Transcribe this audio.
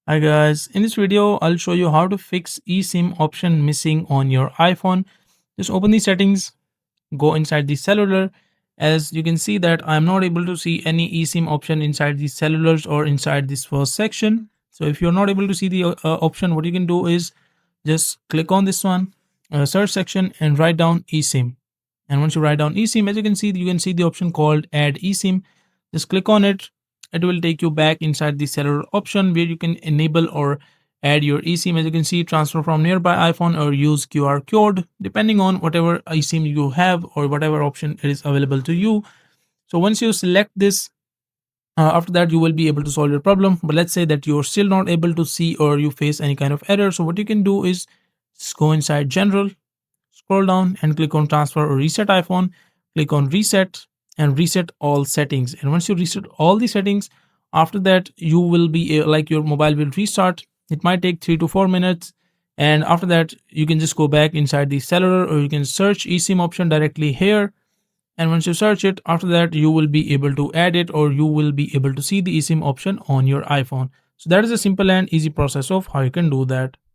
Hi guys, in this video I'll show you how to fix eSIM option missing on your iPhone. Just open the settings, go inside the cellular. As you can see that I'm not able to see any eSIM option inside the cellulars or inside this first section. So if you're not able to see the option, what you can do is just click on this one, search section, and write down eSIM. And once you write down eSIM, as you can see the option called add eSIM. Just click on it. It will take you back inside the cellular option where you can enable or add your eSIM. As you can see, transfer from nearby iPhone or use QR code depending on whatever eSIM you have or whatever option is available to you. So once you select this, after that you will be able to solve your problem. But let's say that you're still not able to see or you face any kind of error. So what you can do is just go inside general, scroll down and click on transfer or reset iPhone. Click on reset and reset all settings. And once you reset all the settings, after that you will be like your mobile will restart. It might take 3 to 4 minutes. And after that you can just go back inside the cellular or you can search eSIM option directly here. And once you search it, after that you will be able to add it or you will be able to see the eSIM option on your iPhone. So that is a simple and easy process of how you can do that.